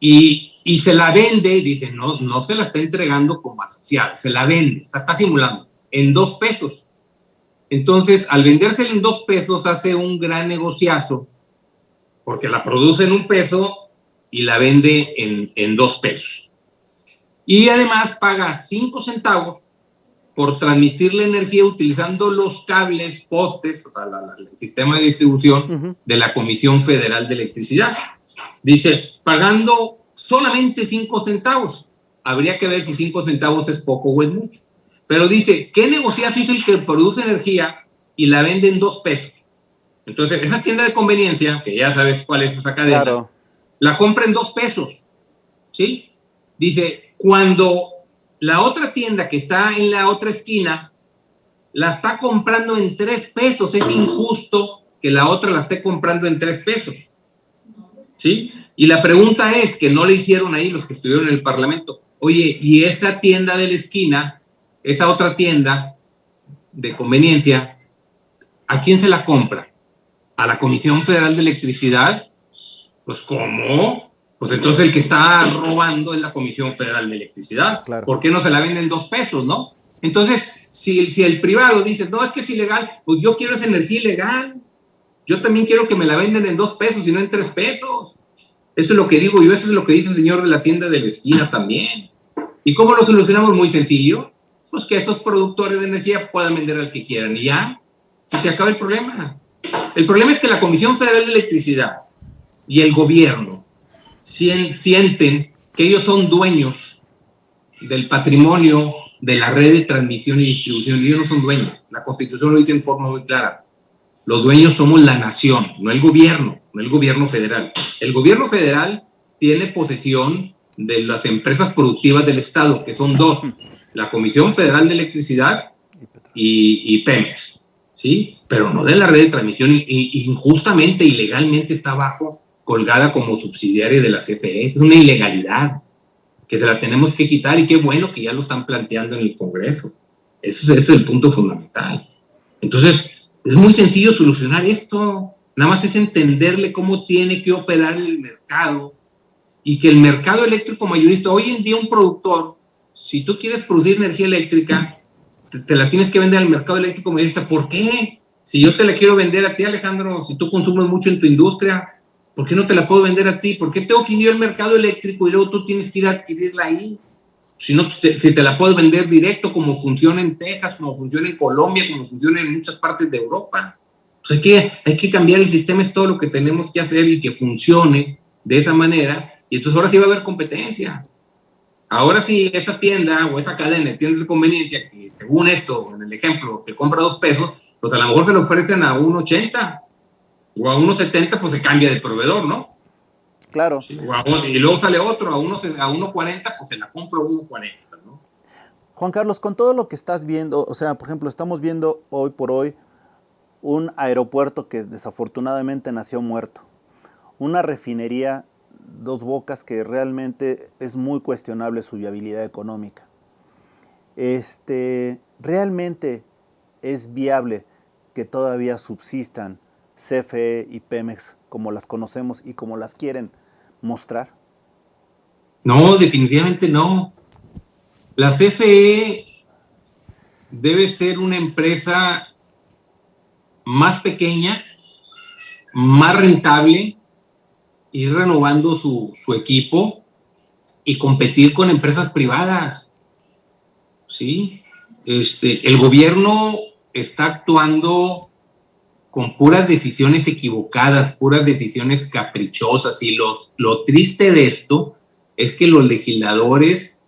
S3: Y se la vende, dice, no se la está entregando como asociado, se la vende, está simulando, en $2. Entonces, al vendérsela en $2, hace un gran negociazo, porque la produce en $1 y la vende en $2. Y además paga 5 centavos por transmitir la energía utilizando los cables, postes, o sea, el sistema de distribución uh-huh. de la Comisión Federal de Electricidad. Dice, pagando solamente 5 centavos. Habría que ver si 5 centavos es poco o es mucho. Pero dice, ¿qué negociazo es el que produce energía y la vende en $2? Entonces, esa tienda de conveniencia, que ya sabes cuál es esa cadena, claro, la compra en $2, ¿sí? Dice, cuando la otra tienda que está en la otra esquina la está comprando en $3, es injusto que la otra la esté comprando en $3, ¿sí? Y la pregunta es, que no le hicieron ahí los que estuvieron en el Parlamento, oye, ¿y esa tienda de la esquina, esa otra tienda de conveniencia, a quién se la compra? ¿A la Comisión Federal de Electricidad? Pues, ¿cómo? Pues entonces el que está robando es la Comisión Federal de Electricidad. Claro. ¿Por qué no se la venden $2, no? Entonces, si el privado dice, no, es que es ilegal, pues yo quiero esa energía ilegal. Yo también quiero que me la venden en $2 y no en $3. Eso es lo que digo yo, eso es lo que dice el señor de la tienda de la esquina también. ¿Y cómo lo solucionamos? Muy sencillo. Pues que esos productores de energía puedan vender al que quieran y ya, y se acaba el problema. El problema es que la Comisión Federal de Electricidad y el gobierno sienten que ellos son dueños del patrimonio de la red de transmisión y distribución, y ellos no son dueños. La Constitución lo dice en forma muy clara. Los dueños somos la nación, no el gobierno federal. El gobierno federal tiene posesión de las empresas productivas del Estado, que son 2, la Comisión Federal de Electricidad y Pemex, ¿sí? Pero no de la red de transmisión, y injustamente, ilegalmente está abajo, colgada como subsidiaria de la CFE. Es una ilegalidad que se la tenemos que quitar, y qué bueno que ya lo están planteando en el Congreso. Ese es el punto fundamental. Entonces, es muy sencillo solucionar esto. Nada más es entenderle cómo tiene que operar el mercado, y que el mercado eléctrico mayorista, hoy en día un productor, si tú quieres producir energía eléctrica, te la tienes que vender al mercado eléctrico mayorista. ¿Por qué? Si yo te la quiero vender a ti, Alejandro, si tú consumes mucho en tu industria, ¿por qué no te la puedo vender a ti? ¿Por qué tengo que ir al mercado eléctrico y luego tú tienes que ir a adquirirla ahí? Si te la puedo vender directo, como funciona en Texas, como funciona en Colombia, como funciona en muchas partes de Europa. Pues hay que cambiar el sistema, es todo lo que tenemos que hacer, y que funcione de esa manera. Y entonces ahora sí va a haber competencia. Ahora sí, esa tienda o esa cadena de tiendas de conveniencia, que según esto, en el ejemplo, que compra $2, pues a lo mejor se lo ofrecen a $1.80 o a $1.70, pues se cambia de proveedor, ¿no?
S2: Claro.
S3: Sí, y luego sale otro a 1.40, pues se la compro a 1.40, ¿no?
S2: Juan Carlos, con todo lo que estás viendo, o sea, por ejemplo, estamos viendo hoy por hoy un aeropuerto que desafortunadamente nació muerto. una refinería Dos Bocas que realmente es muy cuestionable su viabilidad económica. ¿Realmente es viable que todavía subsistan CFE y Pemex como las conocemos y como las quieren mostrar?
S3: No, definitivamente no. La CFE debe ser una empresa más pequeña, más rentable, ir renovando su equipo y competir con empresas privadas. ¿Sí? El gobierno está actuando con puras decisiones equivocadas, puras decisiones caprichosas, y lo triste de esto es que los legisladores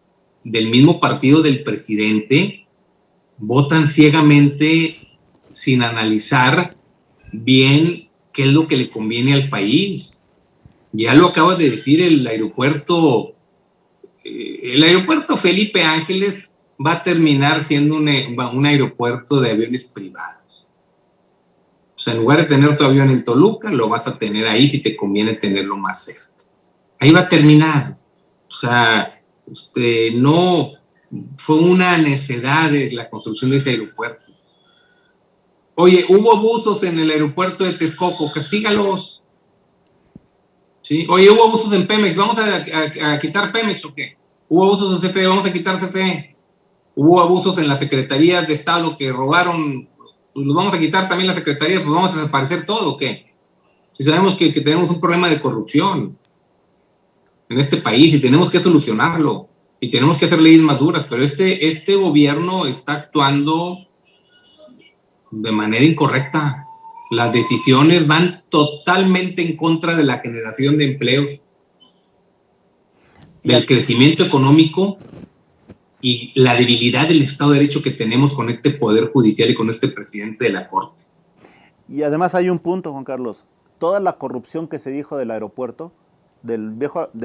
S3: del mismo partido del presidente votan ciegamente sin analizar bien qué es lo que le conviene al país. Ya lo acaba de decir el aeropuerto Felipe Ángeles va a terminar siendo un aeropuerto de aviones privados. O sea, en lugar de tener tu avión en Toluca, lo vas a tener ahí si te conviene tenerlo más cerca. Ahí va a terminar. O sea, no fue una necedad de la construcción de ese aeropuerto. Oye, hubo abusos en el aeropuerto de Texcoco, castígalos. ¿Sí? Oye, hubo abusos en Pemex, ¿vamos a quitar Pemex o qué? Hubo abusos en CFE, vamos a quitar CFE. Hubo abusos en las secretarías de Estado que robaron, pues los vamos a quitar también las secretarías, pues vamos a desaparecer todo o qué. Si sabemos que tenemos un problema de corrupción en este país y tenemos que solucionarlo y tenemos que hacer leyes más duras, pero este gobierno está actuando de manera incorrecta. Las decisiones van totalmente en contra de la generación de empleos, del crecimiento económico y la debilidad del Estado de Derecho que tenemos con este Poder Judicial y con este presidente de la Corte.
S2: Y además hay un punto, Juan Carlos. Toda la corrupción que se dijo del aeropuerto, del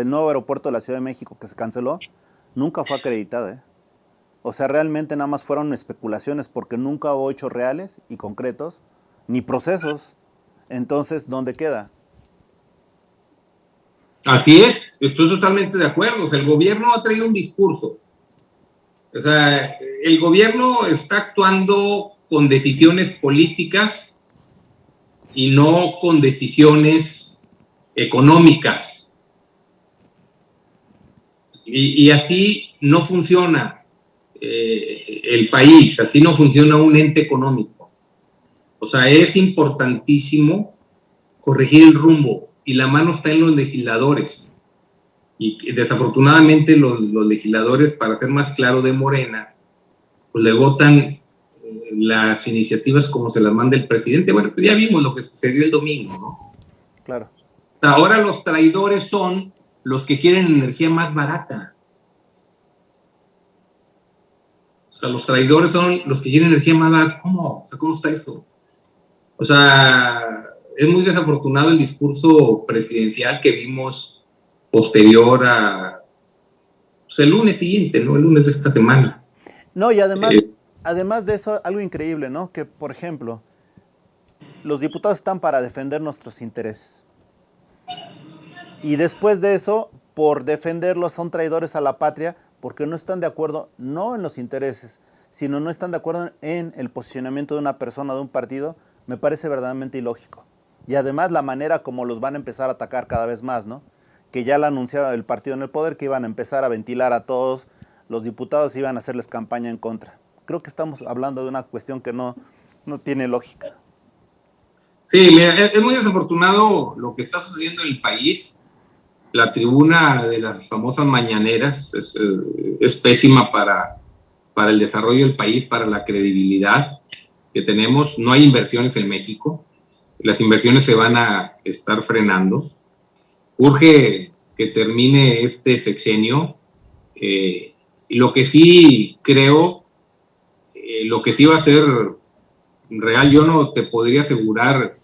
S2: nuevo aeropuerto de la Ciudad de México que se canceló, nunca fue acreditada. O sea, realmente nada más fueron especulaciones porque nunca hubo hechos reales y concretos, ni procesos. Entonces, ¿dónde queda?
S3: Así es, estoy totalmente de acuerdo. O sea, el gobierno ha traído un discurso. O sea, el gobierno está actuando con decisiones políticas y no con decisiones económicas. Y así no funciona el país, así no funciona un ente económico. O sea, es importantísimo corregir el rumbo y la mano está en los legisladores. Y desafortunadamente los legisladores, para ser más claro, de Morena, pues le votan las iniciativas como se las manda el presidente. Bueno, pues ya vimos lo que sucedió el domingo, ¿no?
S2: Claro.
S3: Ahora los traidores son los que quieren energía más barata. O sea, los traidores son los que quieren energía más barata. ¿Cómo? O sea, ¿cómo está eso? O sea, es muy desafortunado el discurso presidencial que vimos posterior a el lunes siguiente, ¿no? El lunes de esta semana.
S2: No, y además de eso, algo increíble, ¿no? Que, por ejemplo, los diputados están para defender nuestros intereses. Y después de eso, por defenderlos, son traidores a la patria porque no están de acuerdo, no en los intereses, sino no están de acuerdo en el posicionamiento de una persona, de un partido, me parece verdaderamente ilógico. Y además la manera como los van a empezar a atacar cada vez más, ¿no? Que ya lo anunciaba el partido en el poder, que iban a empezar a ventilar a todos los diputados, iban a hacerles campaña en contra. Creo que estamos hablando de una cuestión que no tiene lógica.
S3: Sí, mira, es muy desafortunado lo que está sucediendo en el país. La tribuna de las famosas mañaneras es pésima para el desarrollo del país, para la credibilidad que tenemos. No hay inversiones en México. Las inversiones se van a estar frenando. Urge que termine este sexenio. Y lo que sí creo, lo que sí va a ser real, yo no te podría asegurar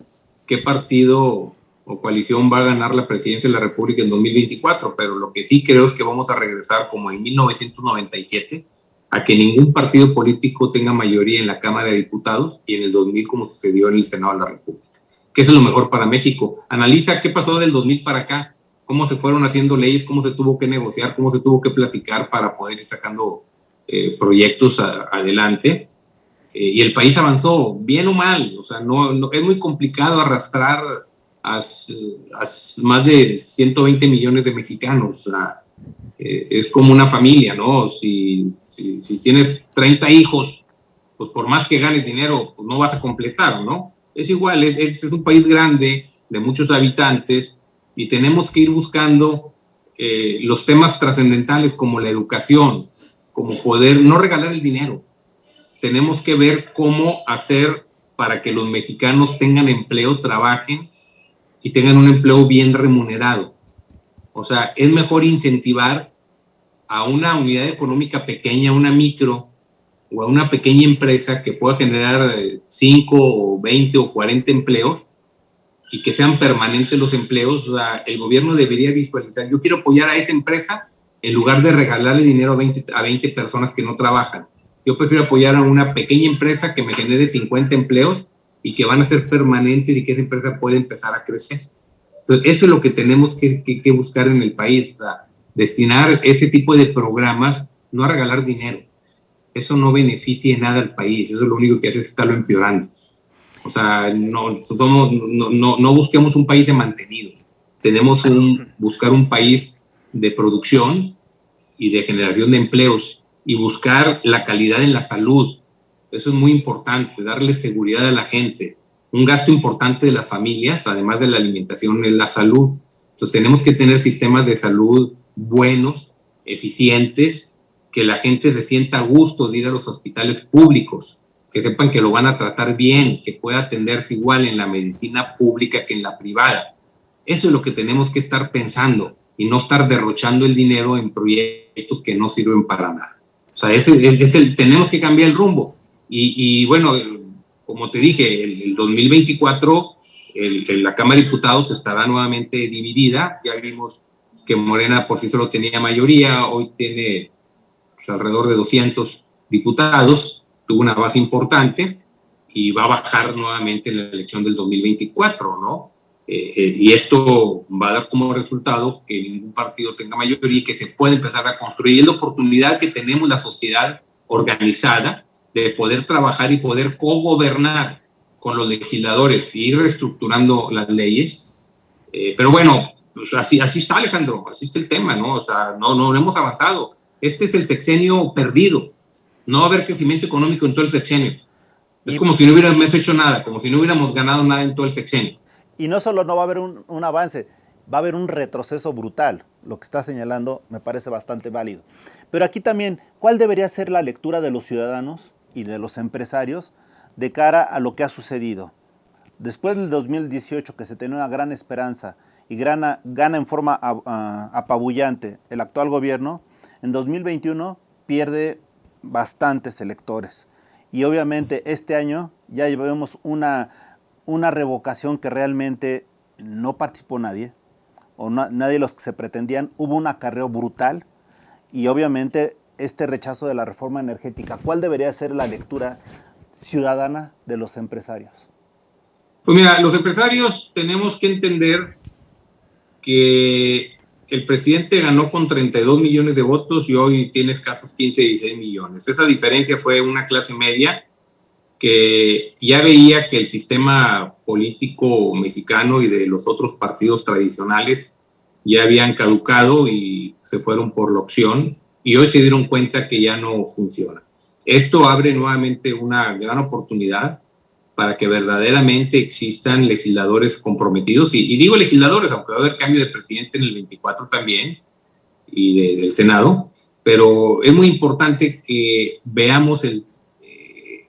S3: qué partido o coalición va a ganar la presidencia de la República en 2024, pero lo que sí creo es que vamos a regresar como en 1997 a que ningún partido político tenga mayoría en la Cámara de Diputados y en el 2000 como sucedió en el Senado de la República. qué es lo mejor para México. Analiza qué pasó del 2000 para acá, cómo se fueron haciendo leyes, cómo se tuvo que negociar, cómo se tuvo que platicar para poder ir sacando proyectos adelante. Y el país avanzó, bien o mal. O sea, no es muy complicado arrastrar a más de 120 millones de mexicanos. O sea, es como una familia, ¿no? Si tienes 30 hijos, pues por más que ganes dinero, pues no vas a completar, ¿no? Es igual, es un país grande, de muchos habitantes, y tenemos que ir buscando los temas trascendentales como la educación, como poder no regalar el dinero. Tenemos que ver cómo hacer para que los mexicanos tengan empleo, trabajen y tengan un empleo bien remunerado. O sea, es mejor incentivar a una unidad económica pequeña, una micro, o a una pequeña empresa que pueda generar 5 o 20 o 40 empleos y que sean permanentes los empleos. O sea, el gobierno debería visualizar, yo quiero apoyar a esa empresa en lugar de regalarle dinero a 20 personas que no trabajan. Yo prefiero apoyar a una pequeña empresa que me genere 50 empleos y que van a ser permanentes y que esa empresa pueda empezar a crecer. Entonces, eso es lo que tenemos que buscar en el país, o sea, destinar ese tipo de programas, no a regalar dinero. Eso no beneficia en nada al país, eso es lo único que hace es estarlo empeorando. O sea, no busquemos un país de mantenidos, tenemos buscar un país de producción y de generación de empleos y buscar la calidad en la salud. Eso es muy importante, darle seguridad a la gente. Un gasto importante de las familias, además de la alimentación, es la salud. Entonces tenemos que tener sistemas de salud buenos, eficientes, que la gente se sienta a gusto de ir a los hospitales públicos, que sepan que lo van a tratar bien, que pueda atenderse igual en la medicina pública que en la privada. Eso es lo que tenemos que estar pensando y no estar derrochando el dinero en proyectos que no sirven para nada. O sea, tenemos que cambiar el rumbo. Y bueno, como te dije, el 2024 la Cámara de Diputados estará nuevamente dividida. Ya vimos que Morena por sí solo tenía mayoría, hoy tiene pues, alrededor de 200 diputados, tuvo una baja importante y va a bajar nuevamente en la elección del 2024, ¿no? Y esto va a dar como resultado que ningún partido tenga mayoría y que se pueda empezar a construir. Es la oportunidad que tenemos la sociedad organizada de poder trabajar y poder cogobernar con los legisladores y ir reestructurando las leyes. Pero bueno, pues así está, Alejandro, así está el tema, ¿no? O sea, no hemos avanzado. Este es el sexenio perdido. No va a haber crecimiento económico en todo el sexenio. Es como si no hubiéramos hecho nada, como si no hubiéramos ganado nada en todo el sexenio.
S2: Y no solo no va a haber un avance, va a haber un retroceso brutal. Lo que está señalando me parece bastante válido. Pero aquí también, ¿cuál debería ser la lectura de los ciudadanos y de los empresarios de cara a lo que ha sucedido? Después del 2018, que se tenía una gran esperanza y gana en forma apabullante el actual gobierno, en 2021 pierde bastantes electores. Y obviamente este año ya vemos una revocación que realmente no participó nadie, o nadie de los que se pretendían. Hubo un acarreo brutal y obviamente este rechazo de la reforma energética. ¿Cuál debería ser la lectura ciudadana de los empresarios?
S3: Pues mira, los empresarios tenemos que entender que el presidente ganó con 32 millones de votos y hoy tiene escasos 15, 16 millones. Esa diferencia fue una clase media que ya veía que el sistema político mexicano y de los otros partidos tradicionales ya habían caducado y se fueron por la opción y hoy se dieron cuenta que ya no funciona. Esto abre nuevamente una gran oportunidad para que verdaderamente existan legisladores comprometidos, y digo legisladores, aunque va a haber cambio de presidente en el 24 también, y del Senado, pero es muy importante que veamos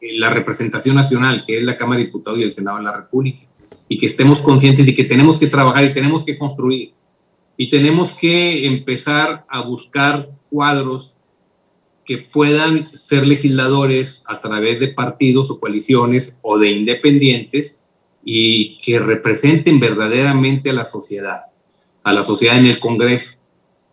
S3: la representación nacional, que es la Cámara de Diputados y el Senado de la República, y que estemos conscientes de que tenemos que trabajar y tenemos que construir, y tenemos que empezar a buscar cuadros que puedan ser legisladores a través de partidos o coaliciones o de independientes y que representen verdaderamente a la sociedad en el Congreso.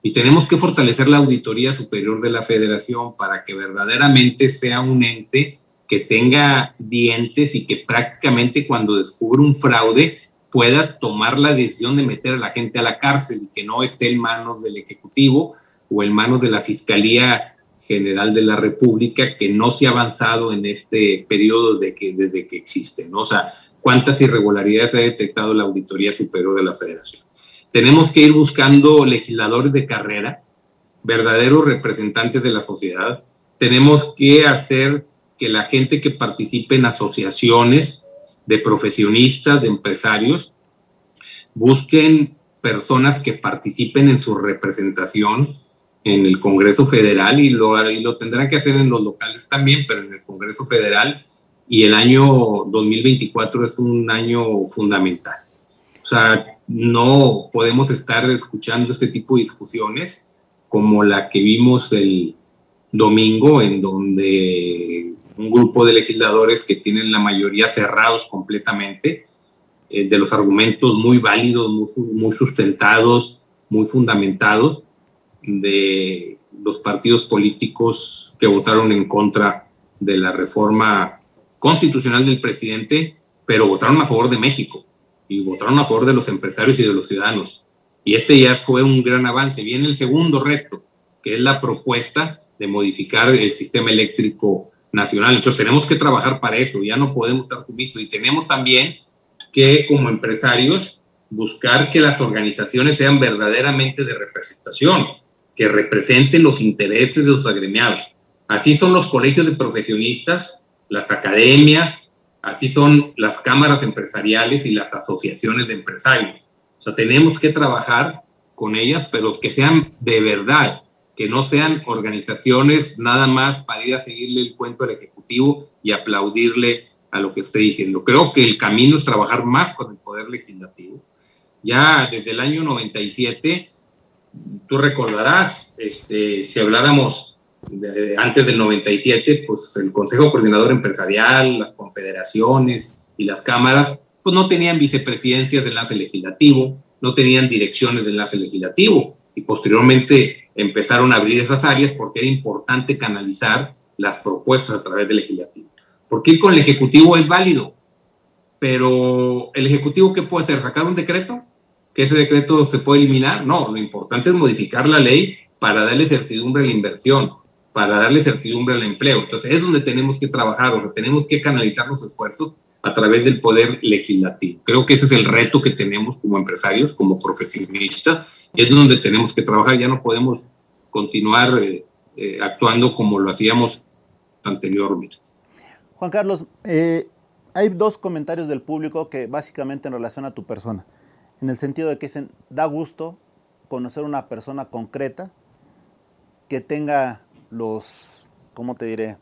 S3: Y tenemos que fortalecer la Auditoría Superior de la Federación para que verdaderamente sea un ente que tenga dientes y que prácticamente cuando descubre un fraude pueda tomar la decisión de meter a la gente a la cárcel y que no esté en manos del Ejecutivo o en manos de la Fiscalía General de la República, que no se ha avanzado en este periodo desde que existe, ¿no? O sea, cuántas irregularidades ha detectado la Auditoría Superior de la Federación. Tenemos que ir buscando legisladores de carrera, verdaderos representantes de la sociedad. Tenemos que hacer que la gente que participe en asociaciones de profesionistas, de empresarios, busquen personas que participen en su representación en el Congreso Federal y lo tendrán que hacer en los locales también, pero en el Congreso Federal, y el año 2024 es un año fundamental. O sea, no podemos estar escuchando este tipo de discusiones como la que vimos el domingo, en donde un grupo de legisladores que tienen la mayoría cerrados completamente, de los argumentos muy válidos, muy sustentados, muy fundamentados, de los partidos políticos que votaron en contra de la reforma constitucional del presidente, pero votaron a favor de México y votaron a favor de los empresarios y de los ciudadanos. Y este ya fue un gran avance. Viene el segundo reto, que es la propuesta de modificar el sistema eléctrico nacional. Entonces tenemos que trabajar para eso, ya no podemos estar sumisos, y tenemos también que, como empresarios, buscar que las organizaciones sean verdaderamente de representación, que representen los intereses de los agremiados. Así son los colegios de profesionistas, las academias, así son las cámaras empresariales y las asociaciones de empresarios. O sea, tenemos que trabajar con ellas, pero que sean de verdad, que no sean organizaciones nada más para ir a seguirle el cuento al Ejecutivo y aplaudirle a lo que esté diciendo. Creo que el camino es trabajar más con el Poder Legislativo. Ya desde el año 97, tú recordarás, si habláramos antes del 97, pues el Consejo Coordinador Empresarial, las confederaciones y las cámaras, pues no tenían vicepresidencias de enlace legislativo, no tenían direcciones de enlace legislativo, y posteriormente empezaron a abrir esas áreas porque era importante canalizar las propuestas a través del legislativo. Porque ir con el Ejecutivo es válido, pero ¿el Ejecutivo qué puede hacer? ¿Sacar un decreto? ¿Que ese decreto se puede eliminar? No, lo importante es modificar la ley para darle certidumbre a la inversión, para darle certidumbre al empleo. Entonces es donde tenemos que trabajar, o sea, tenemos que canalizar los esfuerzos a través del Poder Legislativo. Creo que ese es el reto que tenemos como empresarios, como profesionistas, y es donde tenemos que trabajar. Ya no podemos continuar actuando como lo hacíamos anteriormente.
S2: Juan Carlos, hay dos comentarios del público que básicamente en relación a tu persona, en el sentido de que dicen, da gusto conocer una persona concreta que tenga ¿cómo te diré?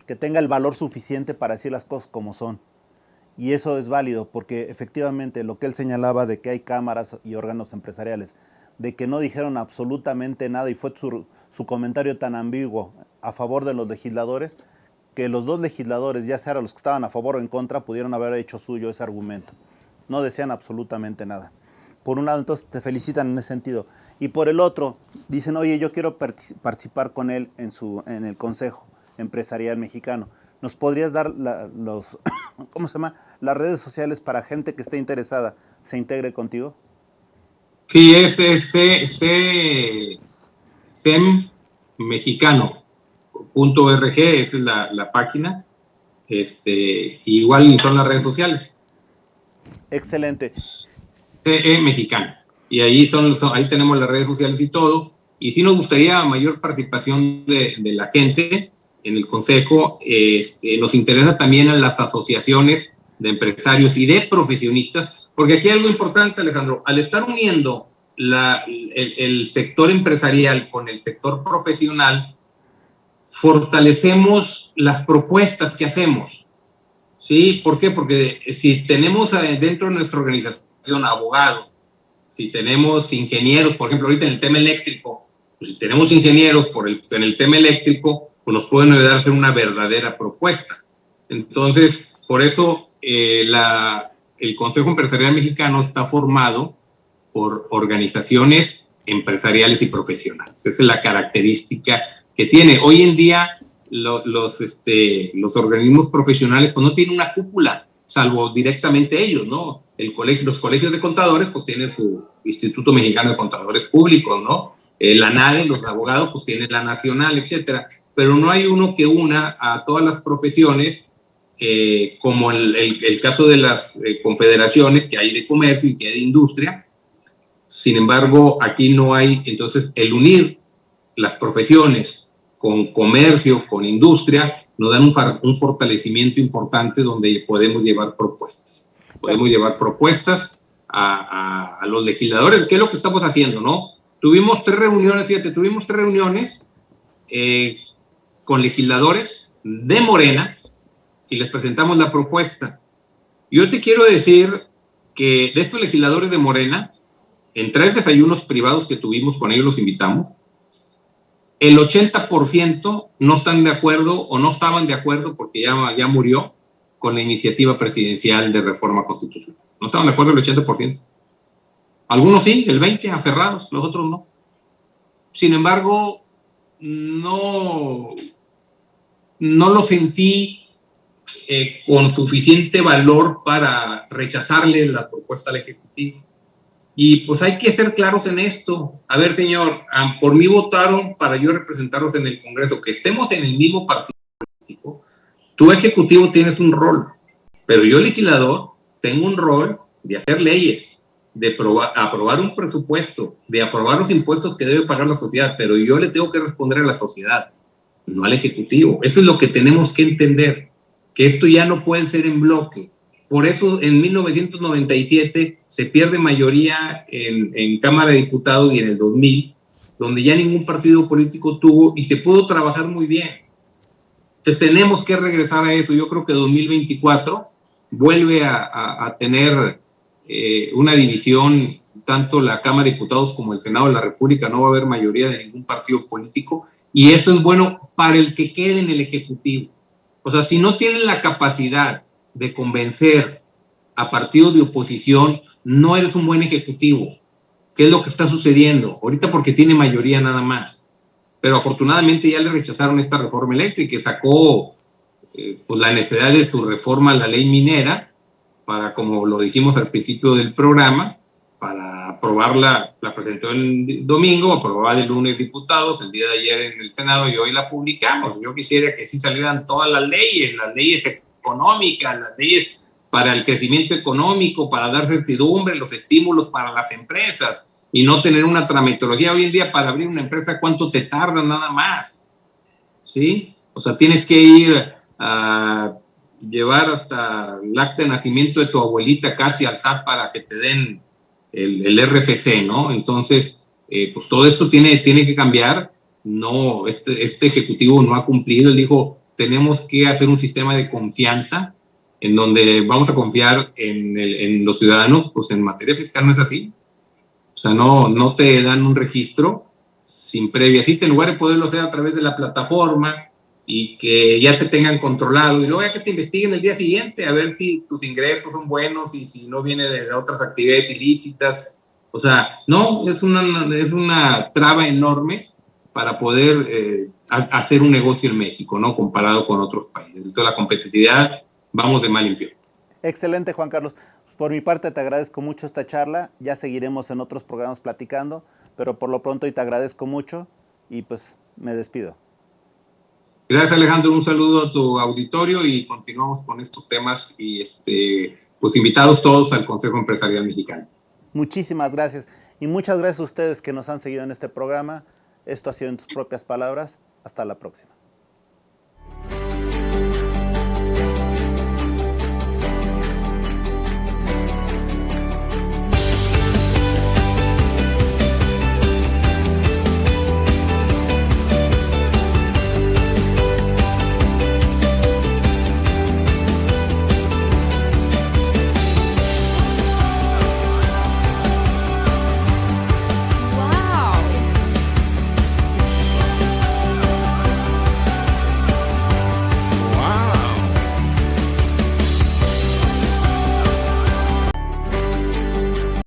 S2: Que tenga el valor suficiente para decir las cosas como son. Y eso es válido porque efectivamente lo que él señalaba de que hay cámaras y órganos empresariales, de que no dijeron absolutamente nada, y fue su comentario tan ambiguo a favor de los legisladores, que los dos legisladores, ya sea los que estaban a favor o en contra, pudieron haber hecho suyo ese argumento. No decían absolutamente nada. Por un lado, entonces te felicitan en ese sentido. Y por el otro, dicen, oye, yo quiero participar con él en el Consejo Empresarial Mexicano. ¿Nos podrías dar ¿cómo se llama? Las redes sociales para gente que esté interesada se integre contigo?
S3: Sí, es cemmexicano.org, esa es la página. Igual son las redes sociales.
S2: Excelente.
S3: CE Mexicano. Y ahí ahí tenemos las redes sociales y todo. Y sí nos gustaría mayor participación de la gente en el Consejo. Nos interesa también en las asociaciones de empresarios y de profesionistas, porque aquí hay algo importante, Alejandro. Al estar uniendo el sector empresarial con el sector profesional, fortalecemos las propuestas que hacemos. ¿Sí? ¿Por qué? Porque si tenemos dentro de nuestra organización abogados, si tenemos ingenieros, por ejemplo, ahorita en el tema eléctrico, pues si tenemos ingenieros en el tema eléctrico, pues nos pueden ayudar a hacer una verdadera propuesta. Entonces, por eso el Consejo Empresarial Mexicano está formado por organizaciones empresariales y profesionales. Esa es la característica que tiene. Hoy en día los organismos profesionales pues no tienen una cúpula, salvo directamente ellos, ¿no? los colegios de contadores pues tienen su Instituto Mexicano de Contadores Públicos, ¿no? La NADE, los abogados pues tienen la nacional, etcétera, pero no hay uno que una a todas las profesiones, como el caso de las confederaciones que hay de comercio y que hay de industria. Sin embargo, aquí no hay, entonces el unir las profesiones con comercio, con industria, nos dan un fortalecimiento importante donde podemos llevar propuestas. Podemos llevar propuestas a los legisladores, que es lo que estamos haciendo, ¿no? Tuvimos 3 reuniones, fíjate, con legisladores de Morena y les presentamos la propuesta. Yo te quiero decir que de estos legisladores de Morena, en 3 desayunos privados que tuvimos con ellos, los invitamos, el 80% no están de acuerdo o no estaban de acuerdo porque ya murió con la iniciativa presidencial de reforma constitucional. No estaban de acuerdo el 80%. Algunos sí, el 20% aferrados, los otros no. Sin embargo, no lo sentí con suficiente valor para rechazarle la propuesta al Ejecutivo. Y pues hay que ser claros en esto. A ver, señor, por mí votaron para yo representarlos en el Congreso, que estemos en el mismo partido político. Tú, Ejecutivo, tienes un rol, pero yo, legislador, tengo un rol de hacer leyes, de aprobar un presupuesto, de aprobar los impuestos que debe pagar la sociedad, pero yo le tengo que responder a la sociedad, no al Ejecutivo. Eso es lo que tenemos que entender, que esto ya no puede ser en bloque. Por eso en 1997 se pierde mayoría en Cámara de Diputados y en el 2000, donde ya ningún partido político tuvo y se pudo trabajar muy bien. Entonces tenemos que regresar a eso. Yo creo que 2024 vuelve a tener una división, tanto la Cámara de Diputados como el Senado de la República, no va a haber mayoría de ningún partido político, y eso es bueno para el que quede en el Ejecutivo. O sea, si no tienen la capacidad de convencer a partidos de oposición, no eres un buen ejecutivo. ¿Qué es lo que está sucediendo? Ahorita porque tiene mayoría nada más. Pero afortunadamente ya le rechazaron esta reforma eléctrica que sacó pues la necesidad de su reforma a la ley minera para, como lo dijimos al principio del programa, para aprobarla. La presentó el domingo, aprobada el lunes diputados, el día de ayer en el Senado y hoy la publicamos. Yo quisiera que sí salieran todas las leyes económicas, las leyes para el crecimiento económico, para dar certidumbre, los estímulos para las empresas y no tener una tramitología. Hoy en día para abrir una empresa, ¿cuánto te tarda nada más? ¿Sí? O sea, tienes que ir a llevar hasta el acta de nacimiento de tu abuelita casi al SAT para que te den el RFC, ¿no? Entonces, pues todo esto tiene que cambiar. No, este Ejecutivo no ha cumplido. Él dijo, tenemos que hacer un sistema de confianza en donde vamos a confiar en los ciudadanos. Pues en materia fiscal no es así. O sea, no te dan un registro sin previa cita, en lugar de poderlo hacer a través de la plataforma y que ya te tengan controlado y luego ya que te investiguen el día siguiente a ver si tus ingresos son buenos y si no viene de otras actividades ilícitas. O sea, no, es una traba enorme para poder hacer un negocio en México, ¿no? Comparado con otros países. Entonces la competitividad, vamos de mal en peor.
S2: Excelente, Juan Carlos. Por mi parte te agradezco mucho esta charla. Ya seguiremos en otros programas platicando, pero por lo pronto hoy te agradezco mucho y pues me despido.
S3: Gracias, Alejandro. Un saludo a tu auditorio y continuamos con estos temas y pues invitados todos al Consejo Empresarial Mexicano.
S2: Muchísimas gracias y muchas gracias a ustedes que nos han seguido en este programa. Esto ha sido En Tus Propias Palabras. Hasta la próxima.